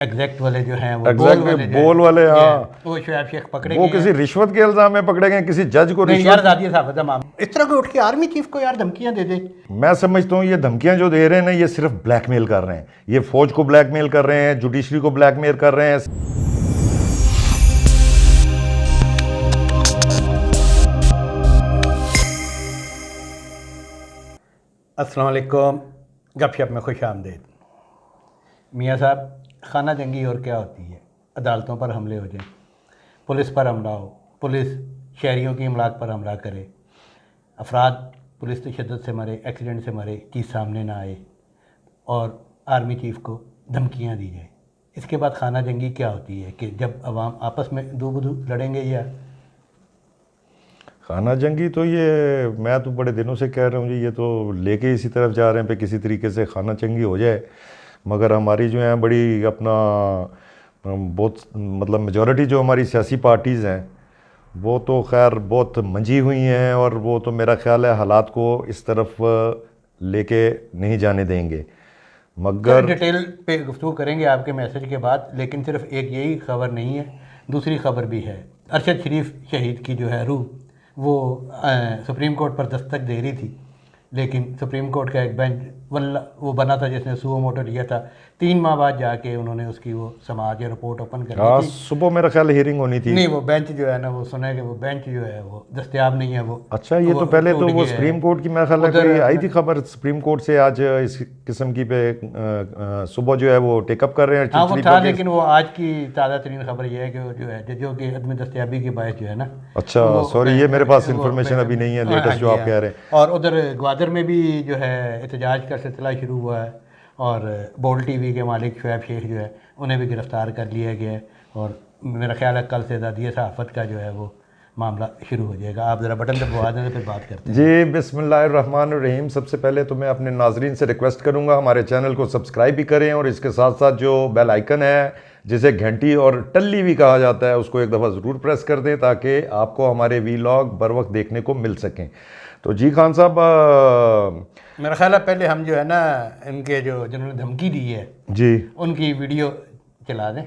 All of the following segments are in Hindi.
एग्जैक्ट वाले जो हैं वो एग्जैक्टली बोल वाले, हाँ वो शोएब शेख पकड़े वो किसी रिश्वत के इल्जाम में पकड़े गए, किसी जज को नहीं यार दादी साहब था मामला इस तरह को उठ के आर्मी चीफ को यार धमकियां दे दे। मैं समझता हूँ ये धमकियां जो दे रहे हैं ना, ये सिर्फ ब्लैकमेल कर रहे हैं, ये फौज को ब्लैकमेल कर रहे हैं, जुडिशरी को ब्लैकमेल कर रहे हैं। अस्सलाम वालेकुम, गपशप में खुश आमदेद। मियाँ साहब, खाना जंगी और क्या होती है? अदालतों पर हमले हो जाए, पुलिस पर हमला हो, पुलिस शहरियों की इमलाक पर हमला करे, अफराद पुलिस तशद्दुद से मरे, एक्सीडेंट से मरे, चीज़ सामने ना आए और आर्मी चीफ को धमकियाँ दी जाए। इसके बाद खाना जंगी क्या होती है कि जब अवाम आपस में दो बदू लड़ेंगे या खाना जंगी? तो ये मैं तो बड़े दिनों से कह रहा हूँ जी, ये तो लेके इसी तरफ जा रहे हैं पे किसी तरीके से खाना जंगी हो जाए। मगर हमारी जो है बड़ी अपना बहुत मतलब मेजॉरिटी जो हमारी सियासी पार्टीज़ हैं वो तो खैर बहुत मंझी हुई हैं और वो तो मेरा ख्याल है हालात को इस तरफ लेके नहीं जाने देंगे। मगर डिटेल पे गुफ्तगू करेंगे आपके मैसेज के बाद, लेकिन सिर्फ एक यही खबर नहीं है, दूसरी खबर भी है। अरशद शरीफ शहीद की जो है रूह वो सुप्रीम कोर्ट पर दस्तक दे रही थी, लेकिन सुप्रीम कोर्ट का एक बेंच वो बना था जिसने सुओ मोटो लिया था। 3 माह बाद जाके उन्होंने उसकी वो समाज रिपोर्ट ओपन कर दी थी। सुबह मेरा ख्याल हियरिंग होनी थी। नहीं, वो बेंच जो है ना, वो सुना है कि वो बेंच जो है वो दस्तयाब नहीं है। वो अच्छा, ये तो पहले तो वो सुप्रीम कोर्ट की मेरा ख्याल है कोई आई थी खबर सुप्रीम कोर्ट से आज इस किस्म की पे सुबह जो है वो टेकअप कर रहे हैं। हाँ वो था, लेकिन वो आज की ताज़ा तरीन खबर ये है कि वो जो है जजों की अदम दस्तयाबी के बायस जो है ना। अच्छा सॉरी, ये मेरे पास इंफॉर्मेशन अभी नहीं है लेटेस्ट जो आप कह रहे हैं। और उधर ग्वादर में भी जो है एहतजाज का सिलसिला शुरू हुआ है और बोल टीवी के मालिक शोएब शेख जो है उन्हें भी गिरफ़्तार कर लिया गया है और मेरा ख्याल है कल से आज़ादी सहाफ़त का जो है वो मामला शुरू हो जाएगा। आप ज़रा बटन दबवा दें तो फिर बात करते हैं। जी बिस्मिल्लाहिर्रहमानिर्रहीम। सबसे पहले तो मैं अपने नाजरीन से रिक्वेस्ट करूंगा हमारे चैनल को सब्सक्राइब भी करें और इसके साथ साथ जो बेल आइकन है जिसे घंटी और टल्ली भी कहा जाता है उसको एक दफ़ा ज़रूर प्रेस कर दें ताकि आपको हमारे वीलॉग बर वक्त देखने को मिल सकें। तो जी खान साहब, मेरा ख्याल है पहले हम जो है ना इनके जो जिन्होंने धमकी दी है जी उनकी वीडियो चला दें।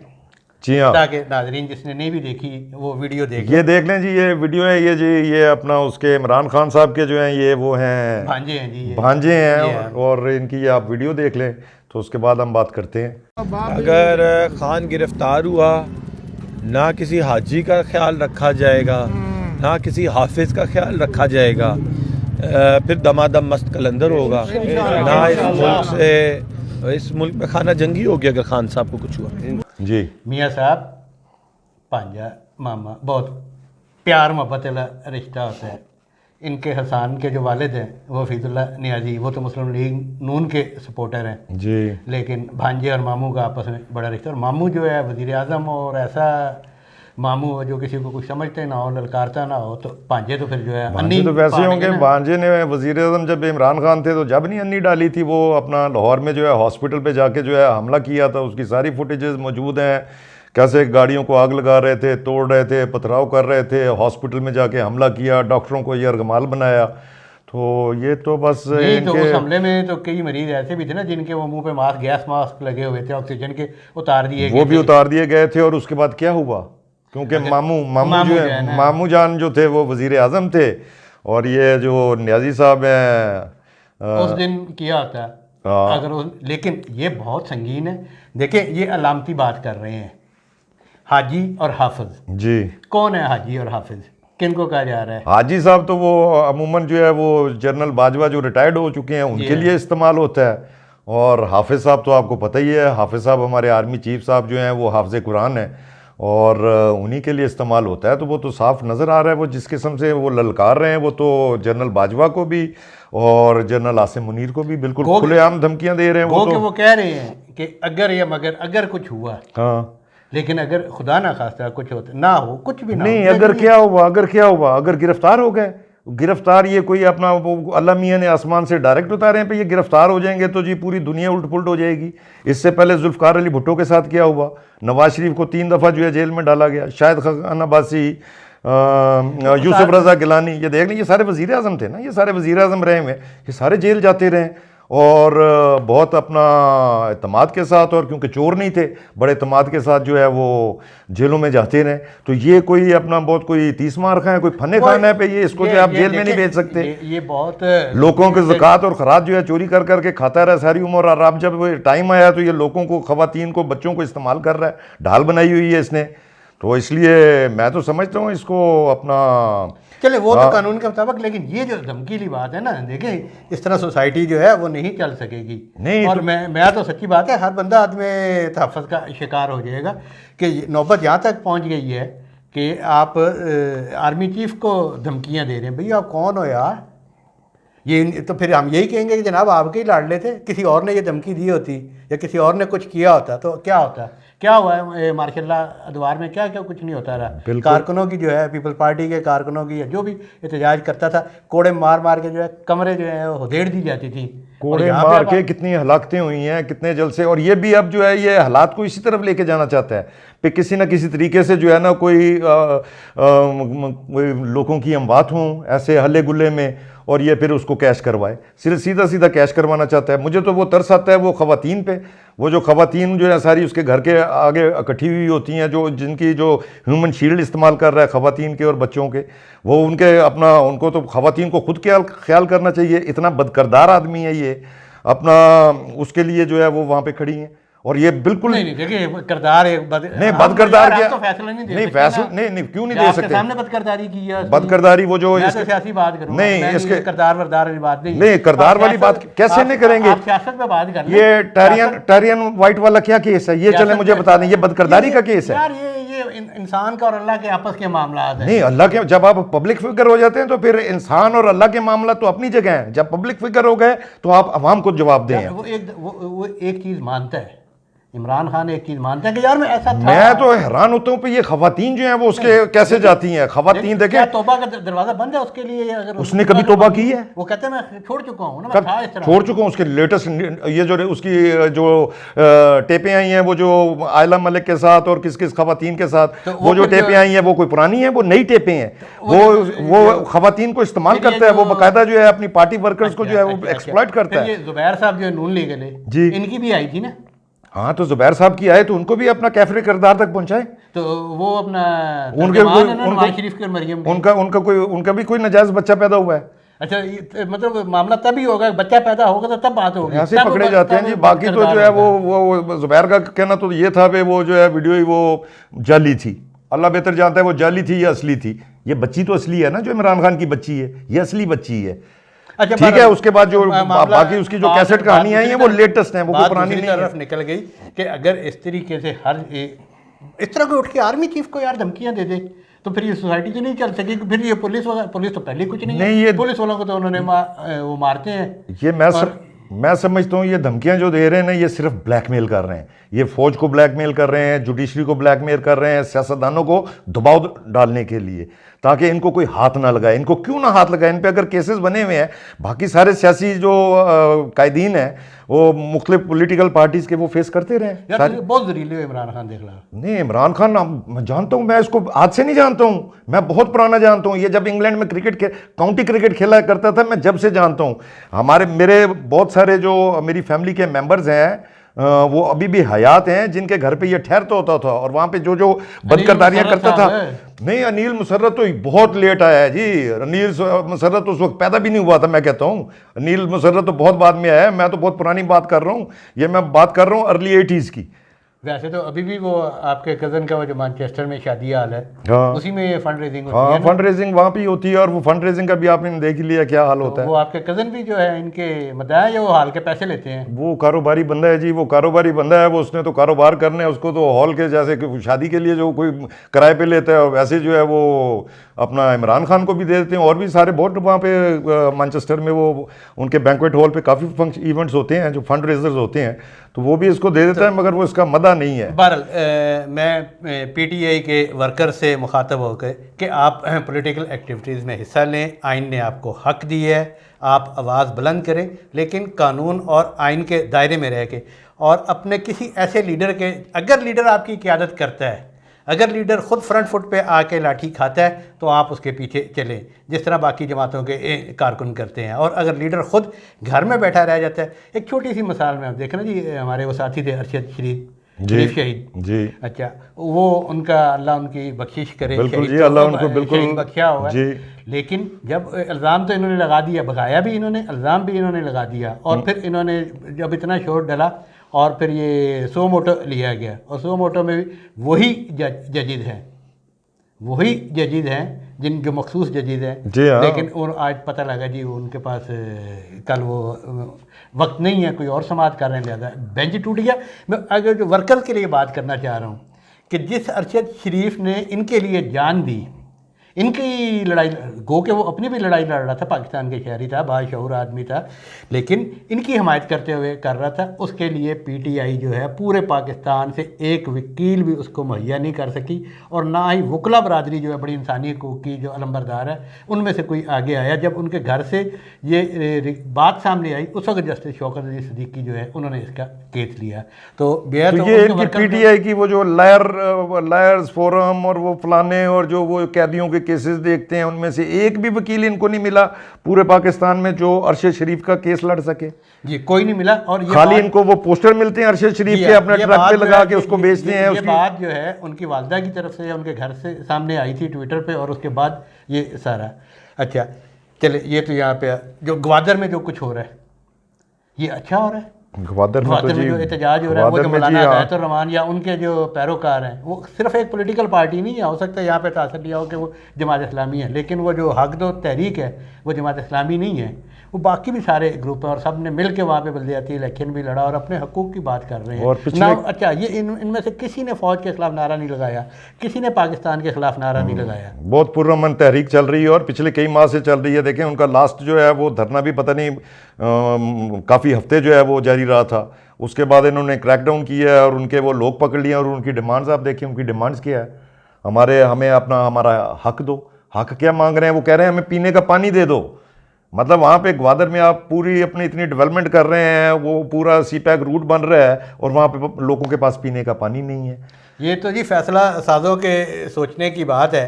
जी हाँ, ताकि नाजरीन जिसने नहीं भी देखी वो वीडियो देख ये देख लें जी। ये वीडियो है ये जी, ये अपना उसके इमरान खान साहब के जो हैं ये वो हैं भांजे हैं जी, भांजे हैं और इनकी ये आप वीडियो देख लें तो उसके बाद हम बात करते हैं। अगर खान गिरफ्तार हुआ ना किसी हाजी का ख्याल रखा जाएगा ना किसी हाफिज का ख्याल रखा जाएगा, फिर दमादम मस्त कलंदर होगा ना इस मुल्क में खाना जंगी होगी अगर खान साहब को कुछ हुआ। जी मियाँ साहब भांजा मामा बहुत प्यार मोहब्बत वाला रिश्ता होता है। इनके हसन के जो वालिद हैं वो हफीजुल्लाह नियाजी, वो तो मुस्लिम लीग नून के सपोर्टर हैं जी, लेकिन भांजे और मामू का आपस में बड़ा रिश्ता। और मामू जो है वज़ीर आज़म और ऐसा मामू जो किसी को कुछ समझते ना हो, ललकारता ना हो, तो भांजे तो फिर जो है अन्नी तो वैसे होंगे। भांजे ने वज़ीर आज़म जब इमरान खान थे तो जब नहीं अन्नी डाली थी, वो अपना लाहौर में जो है हॉस्पिटल पे जाके जो है हमला किया था, उसकी सारी फुटेजेस मौजूद हैं। कैसे गाड़ियों को आग लगा रहे थे, तोड़ रहे थे, पथराव कर रहे थे, हॉस्पिटल में जाके हमला किया, डॉक्टरों को यरगमाल बनाया। तो ये तो बस तो उस हमले में तो कई मरीज ऐसे भी थे ना जिनके वो मुंह पे मास्क गैस मास्क लगे हुए थे, ऑक्सीजन के उतार दिए गए, वो भी उतार दिए गए थे। और उसके बाद क्या हुआ, क्योंकि मामू जो है मामू जान जो थे वो वज़ीर आज़म थे और ये जो नियाजी साहब हैं उस दिन किया होता है अगर लेकिन ये बहुत संगीन है। देखिए ये अलामती बात कर रहे हैं, हाजी और हाफिज जी। कौन है हाजी और हाफिज, किनको कहा जा रहा है? हाजी साहब तो वो अमूमन जो है वो जनरल बाजवा जो रिटायर्ड हो चुके हैं उनके लिए इस्तेमाल होता है। और हाफिज साहब तो आपको पता ही है, हाफिज साहब हमारे आर्मी चीफ साहब जो हैं वो हाफिज कुरान है और उन्हीं के लिए इस्तेमाल होता है। तो वो तो साफ नज़र आ रहा है वो जिस किस्म से वो ललकार रहे हैं, वो तो जनरल बाजवा को भी और जनरल आसिम मुनीर को भी बिल्कुल खुलेआम धमकियां दे रहे हैं। वो कह रहे हैं कि अगर या मगर अगर कुछ हुआ, हाँ, लेकिन अगर खुदा ना खास्ता कुछ होता ना हो, कुछ भी ना नहीं, अगर क्या हुआ, अगर गिरफ्तार हो गए, गिरफ्तार ये कोई अपना वो अल्लाह मियाँ ने आसमान से डायरेक्ट उतारे हैं पे ये गिरफ्तार हो जाएंगे तो जी पूरी दुनिया उल्ट पुल्ट हो जाएगी। इससे पहले जुल्फ़िकार अली भुट्टो के साथ क्या हुआ, नवाज शरीफ को 3 दफ़ा जो है जेल में डाला गया, शाहिद खान अब्बासी, यूसुफ रज़ा गिलानी, ये देख लें ये सारे वज़ीर आज़म थे ना, ये सारे वज़ीर आज़म रहे हुए, ये सारे जेल जाते रहे और बहुत अपना एतमाद के साथ, और क्योंकि चोर नहीं थे, बड़े एतमाद के साथ जो है वो जेलों में जाते रहे। तो ये कोई अपना बहुत कोई 30 मार खाए, कोई फने खाना है पे, ये इसको जो आप जेल में नहीं भेज सकते। ये बहुत लोगों के ज़कात और खराज जो है चोरी कर करके खाता रहा सारी उम्र, और अब जब टाइम आया तो ये लोगों को, खवातीन को, बच्चों को इस्तेमाल कर रहा है, ढाल बनाई हुई है इसने। तो इसलिए मैं तो समझता हूँ इसको अपना, चले वो तो कानून के मुताबिक, लेकिन ये जो धमकीली बात है ना, देखें इस तरह सोसाइटी जो है वो नहीं चल सकेगी। नहीं और मैं तो सच्ची बात है, हर बंदा आदमी तहफ़्फ़ुज़ का शिकार हो जाएगा कि नौबत यहाँ तक पहुँच गई है कि आप आर्मी चीफ को धमकियाँ दे रहे हैं। भैया आप कौन हो यार? ये तो फिर हम यही कहेंगे कि जनाब आपके ही लाडले थे, किसी और ने ये धमकी दी होती या किसी और ने कुछ किया होता तो क्या होता? क्या हुआ है मार्शल अदवार में? क्या क्या कुछ नहीं होता रहा। कारकुनों की जो है, पीपल्स पार्टी के कारकुनों की, जो भी एहतजाज करता था, कोड़े मार मार के जो है कमरे जो है वो उधेड़ दी जाती थी, कोड़े मार के कितनी हलाकतें हुई हैं, कितने जलसे। और ये भी अब जो है ये हालात को इसी तरफ लेके जाना चाहता है कि किसी ना किसी तरीके से जो है ना कोई लोगों की अमवात हों ऐसे हल्ले गुल्ले में, और ये फिर उसको कैश करवाए, सिर्फ सीधा सीधा कैश करवाना चाहता है। मुझे तो वो तरस आता है वो खवातीन पे, वो जो खवातीन जो है सारी उसके घर के आगे इकट्ठी हुई होती हैं, जो जिनकी जो ह्यूमन शील्ड इस्तेमाल कर रहा है खवातीन के और बच्चों के, वो उनके अपना, उनको तो खवातीन को खुद ख्याल करना चाहिए। इतना बदकिरदार आदमी है ये अपना, उसके लिए जो है वो वहाँ पे खड़ी हैं। और ये बिल्कुल नहीं देखिए किरदार नहीं, बदकिरदार क्या, तो फैसला नहीं दे नहीं सकते फैसला ना। नहीं क्यों नहीं दे सकते? सामने बदकिरदारी की है, बदकिरदारी वो जो मैं तो सियासी बात करूंगा, नहीं इसके किरदार वरदार वाली बात नहीं, किरदार वाली बात कैसे नहीं करेंगे? आप सियासत में बात कर, ये टैरियन वाइट वाला क्या केस है ये? चले मुझे बता दें, ये बदकिरदारी का केस है यार? ये इंसान का और अल्लाह के आपस के मामला है। नहीं, अल्लाह के, जब आप पब्लिक फिगर हो जाते हैं तो फिर इंसान और अल्लाह के मामला तो अपनी जगह है। जब पब्लिक फिगर हो गए तो आप अवाम को जवाब दें। वो एक चीज मानता है, इमरान खान एक चीज मानता है कि यार मैं ऐसा था। मैं तो हैरान होता हूँ ये खवातीन जो हैं वो उसके कैसे जाती हैं। खवातीन देखें, तौबा का दरवाजा बंद है उसके लिए। अगर उसने कभी तौबा की है? वो कहते हैं मैं छोड़ चुका हूँ ना, मैं था इस तरह। छोड़ चुका हूँ। उसके लेटेस्ट ये जो उसकी जो टेपें आई हैं वो जो आयला मलिक के साथ और किस किस खवातीन के साथ, तो वो जो टेपें आई हैं वो कोई पुरानी है, वो नई टेपें हैं। वो खवातीन को इस्तेमाल करता है, वो बाकायदा जो है अपनी पार्टी वर्कर्स को जो है वो एक्सप्लॉइट करता है। जुबैर साहब जो नून लीग जी, इनकी भी आई थी ना। हाँ, तो जुबैर साहब की आए तो उनको भी अपना कैफरे किरदार तक पहुंचाए। तो वो अपना उनका भी कोई नाजायज बच्चा पैदा हुआ है। अच्छा, मतलब मामला तभी होगा, बच्चा पैदा होगा तो तब बात होगी, ऐसे पकड़े जाते हैं जी। बाकी तो जो है वो जुबैर का कहना तो ये था वो जो है वीडियो ही वो जाली थी। अल्लाह बेहतर जानता है वो जाली थी या असली थी। ये बच्ची तो असली है ना, जो इमरान खान की बच्ची है, ये असली बच्ची है। अच्छा, ठीक है। उसके बाद जो बाकी उसकी जो कैसेट कहानी आई है वो लेटेस्ट है, वो पुरानी नहीं है। निकल गई कि अगर इस तरीके से इस तरह को उठ के आर्मी चीफ को यार धमकियां दे दे तो फिर ये सोसाइटी तो नहीं चल सकेगी। फिर ये पुलिस तो पहले कुछ नहीं है। ये पुलिस वालों को तो उन्होंने वो मारते हैं। ये मैं समझता हूँ ये धमकियां जो दे रहे हैं ना, ये सिर्फ ब्लैकमेल कर रहे हैं। ये फौज को ब्लैकमेल कर रहे हैं, जुडिशरी को ब्लैकमेल कर रहे हैं, सियासतदानों को दबाव डालने के लिए, ताकि इनको कोई हाथ ना लगाए। इनको क्यों ना हाथ लगाए? इन पे अगर केसेस बने हुए हैं, बाकी सारे सियासी जो कायदीन हैं वो मुख्तलिफ पॉलिटिकल पार्टीज के वो फेस करते रहे। बहुत जरीले इमरान खान देख ला। नहीं, इमरान खान मैं जानता हूँ, मैं इसको आज से नहीं जानता हूँ, मैं बहुत पुराना जानता हूँ। ये जब इंग्लैंड में काउंटी क्रिकेट खेला करता था, मैं जब से जानता हूँ। मेरे बहुत सारे जो मेरी फैमिली के मेंबर्स हैं वो अभी भी हयात हैं, जिनके घर पे ये ठहरता होता था और वहाँ पे जो बदकिरदारियाँ करता था। नहीं, अनिल मुसर्रत तो बहुत लेट आया है जी। अनिल मुसर्रत उस वक्त पैदा भी नहीं हुआ था। मैं कहता हूँ अनिल मुसर्रत तो बहुत बाद में आया है। मैं तो बहुत पुरानी बात कर रहा हूँ। ये मैं बात कर रहा हूँ अर्ली 80s की। वैसे तो अभी भी वो आपके कज़न का वो जो मैनचेस्टर में शादी हाल है, हाँ, उसी में फंड रेजिंग होती है। हाँ, फंड रेजिंग वहाँ पे होती है। और वो फंड रेजिंग का भी आपने देख लिया क्या हाल होता है। वो आपके कज़न भी जो है इनके मदाया वो हाल के पैसे लेते हैं। वो कारोबारी बंदा है जी, वो कारोबारी बंदा है। वो उसने तो कारोबार करने, उसको तो हॉल के जैसे शादी के लिए जो कोई किराए पे लेता है, वैसे जो है वो अपना इमरान खान को भी दे देते हैं। और भी सारे बहुत वहाँ पे मैनचेस्टर में वो उनके बैंक्वेट हॉल पे काफ़ी इवेंट्स होते हैं जो फंड रेजर्स होते हैं, तो वो भी इसको दे देता है, मगर वो इसका मदा नहीं है। बहरहाल मैं पीटीआई के वर्कर से मुखातब होकर कि आप पॉलिटिकल एक्टिविटीज़ में हिस्सा लें, आइन ने आपको हक दी है, आप आवाज़ बुलंद करें, लेकिन कानून और आइन के दायरे में रह के, और अपने किसी ऐसे लीडर के, अगर लीडर आपकी क़यादत करता है, अगर लीडर ख़ुद फ्रंट फुट पे आके लाठी खाता है तो आप उसके पीछे चलें, जिस तरह बाकी जमातों के कारकुन करते हैं। और अगर लीडर ख़ुद घर में बैठा रह जाता है, एक छोटी सी मिसाल में आप देखें ना जी, हमारे वो साथी थे अरशद शरीफ शहीद जी, अच्छा, वो उनका अल्लाह उनकी बख्शिश करे, बिल्कुल जी, तो अल्लाह उनको बिल्कुल शहीद बख्शा हुआ जी। लेकिन जब इल्ज़ाम तो इन्होंने लगा दिया, भगाया भी इन्होंने, इल्ज़ाम भी इन्होंने लगा दिया, और फिर इन्होंने जब इतना शोर डला और फिर ये सो मोटो लिया गया, और सो मोटो में भी वही जजिद हैं, वही जजिद हैं जो मखसूस जजिद हैं जी हाँ। लेकिन और आज पता लगा जी वो उनके पास कल वो वक्त नहीं है, कोई और समाज कर रहे हैं, लिहाजा बेंच टूट गया। मैं अगर जो वर्कर्स के लिए बात करना चाह रहा हूँ कि जिस अरशद शरीफ ने इनके लिए जान दी, इनकी लड़ाई गो के वो अपनी भी लड़ाई लड़ रहा था, पाकिस्तान के शहरी था, बाशऊर आदमी था, लेकिन इनकी हमायत करते हुए कर रहा था। उसके लिए पीटीआई जो है पूरे पाकिस्तान से एक वकील भी उसको मुहैया नहीं कर सकी, और ना ही वकला बरादरी जो है बड़ी इंसानी हकूक़ की जो अलंबरदार है उनमें से कोई आगे आया। जब उनके घर से ये बात सामने आई उस वक्त जस्टिस शौकत अली सिद्दीकी जो है उन्होंने इसका केस लिया। तो ये इनकी पीटीआई की वो जो लायर्स फोरम और वो फलाने और जो वो कैदियों के केसेस देखते हैं, उनमें से एक भी वकील इनको नहीं मिला पूरे पाकिस्तान में जो अरशद शरीफ का केस लड़ सके जी, कोई नहीं मिला। और ये खाली इनको वो पोस्टर मिलते हैं अरशद शरीफ के, अपने ट्रक पे लगा के उसको बेचते हैं। ये बात जो है उनकी वालदा की तरफ से उनके घर से सामने आई थी ट्विटर पे, और उसके बाद ये सारा अच्छा चले। ये तो यहाँ पे जो ग्वादर में जो कुछ हो रहा है ये अच्छा हो रहा है। ग्वादर में जो एहतजाज हो रहा है, वो जो मौलाना हिदायतुर रहमान या उनके जो पैरोकार हैं, वो सिर्फ एक पॉलिटिकल पार्टी नहीं है, हो सकता है यहाँ पे तासर लिया हो कि वो जमात इस्लामी है, लेकिन वो जो हक दो तहरीक है वो जमात इस्लामी नहीं है, वो बाकी भी सारे ग्रुप हैं, और सब ने मिल के वहाँ पर बल्दियाती इलेक्शन भी लड़ा और अपने हकूक़ की बात कर रहे हैं ना। अच्छा, ये इनमें से किसी ने फ़ौज के खिलाफ नारा नहीं लगाया, किसी ने पाकिस्तान के खिलाफ नारा नहीं लगाया। बहुत पुरअमन तहरीक चल रही है और पिछले कई माह से चल रही है। देखें उनका लास्ट जो है वो धरना भी पता नहीं काफ़ी हफ्ते जो है वो जारी रहा था। उसके बाद इन्होंने क्रैकडाउन किया है और उनके वो लोग पकड़ लिए, और उनकी डिमांड्स आप देखिए, उनकी डिमांड्स क्या है, हमें हमारा हक दो। हक क्या मांग रहे हैं? वो कह रहे हैं हमें पीने का पानी दे दो। मतलब वहाँ पे ग्वादर में आप पूरी अपनी इतनी डेवलपमेंट कर रहे हैं, वो पूरा सीपैक रूट बन रहा है और वहाँ पे लोगों के पास पीने का पानी नहीं है। ये तो जी फैसला साजों के सोचने की बात है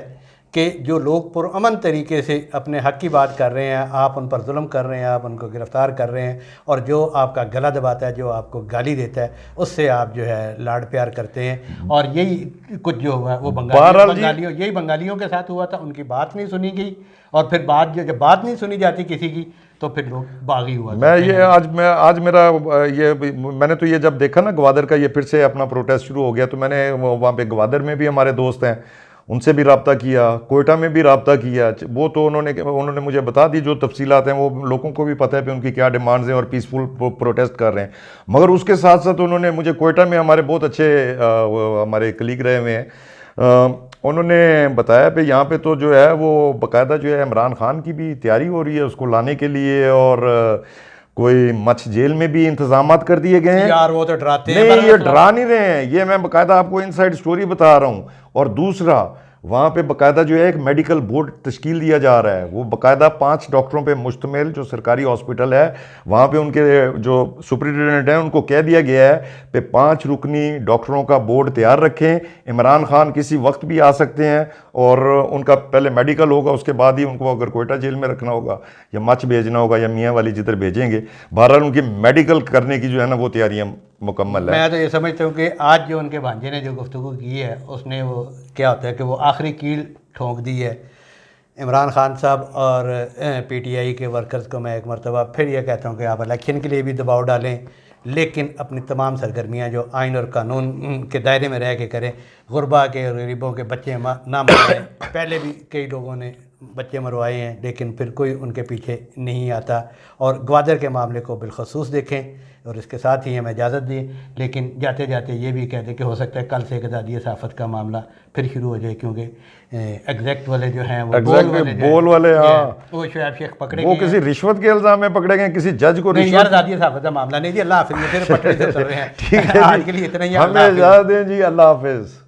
कि जो लोग पुरअमन तरीके से अपने हक़ की बात कर रहे हैं, आप उन पर जुल्म कर रहे हैं, आप उनको गिरफ़्तार कर रहे हैं, और जो आपका गला दबाता है, जो आपको गाली देता है, उससे आप जो है लाड प्यार करते हैं। और यही कुछ जो हुआ वो बंगालियों के साथ हुआ था। उनकी बात नहीं सुनी गई, और फिर जब बात नहीं सुनी जाती किसी की तो फिर लोग बागी हुआ। मैंने तो ये जब देखा ना ग्वादर का ये फिर से अपना प्रोटेस्ट शुरू हो गया, तो मैंने वहाँ पे ग्वादर में भी हमारे दोस्त हैं, उनसे भी रब्ता किया, कोयटा में भी रब्ता किया। वो तो उन्होंने मुझे बता दी जो तफसीलात हैं, वो लोगों को भी पता है कि उनकी क्या डिमांड्स हैं और पीसफुल प्रोटेस्ट कर रहे हैं। मगर उसके साथ साथ उन्होंने मुझे कोयटा में हमारे बहुत अच्छे हमारे कलीग रहे हुए हैं, उन्होंने बताया कि यहाँ पे तो जो है वो बाकायदा जो है इमरान खान की भी तैयारी हो रही है उसको लाने के लिए, और कोई मच जेल में भी इंतजाम कर दिए गए हैं। यार वो तो डराते हैं। नहीं, ये डरा नहीं रहे हैं, ये मैं बाकायदा आपको इनसाइड स्टोरी बता रहा हूँ। और दूसरा, वहाँ पे बाकायदा जो है एक मेडिकल बोर्ड तश्कील दिया जा रहा है, वो बाकायदा 5 डॉक्टरों पे मुश्तमिल जो सरकारी हॉस्पिटल है, वहाँ पे उनके जो सुपरिटेंडेंट हैं उनको कह दिया गया है कि 5 रुकनी डॉक्टरों का बोर्ड तैयार रखें। इमरान खान किसी वक्त भी आ सकते हैं, और उनका पहले मेडिकल होगा, उसके बाद ही उनको अगर कोयटा जेल में रखना होगा या मच भेजना होगा या मियाँ वाली जिधर भेजेंगे, बहरहाल उनकी मेडिकल करने की जो है ना वो तैयारियाँ मुकम्मल है। मैं तो ये समझता हूँ कि आज जो उनके भांजे ने जो गुफ्तगू की है उसने वो क्या होता है कि वो आखिरी कील ठोंक दी है इमरान खान साहब और पीटीआई के वर्कर्स को। मैं एक मरतबा फिर ये कहता हूँ कि आप इलेक्शन के लिए भी दबाव डालें, लेकिन अपनी तमाम सरगर्मियाँ जो आइन और कानून के दायरे में रह के करें। गुरबा के और गरीबों के बच्चे ना मरवाएं। पहले भी कई लोगों ने बच्चे मरवाए हैं, लेकिन फिर कोई उनके पीछे नहीं आता। और ग्वादर के मामले को बिलखसूस देखें, और इसके साथ ही हमें इजाज़त दी। लेकिन जाते जाते ये भी कहते कि हो सकता है कल से आज़ादी सहाफ़त का मामला फिर शुरू हो जाए, क्योंकि एग्जैक्ट वाले जो हैं वो बोल वाले हाँ वो शुएब शेख पकड़े, वो किसी रिश्वत के इल्ज़ाम में पकड़े गए, किसी जज को नहीं यार आज़ादी सहाफ़त का मामला नहीं जी। अल्लाह हाफ़िज़, फिर पटड़ी से उतर रहे हैं। ठीक है, आज के लिए इतना ही। हमें इजाज़त दें जी, अल्लाह हाफ़िज़।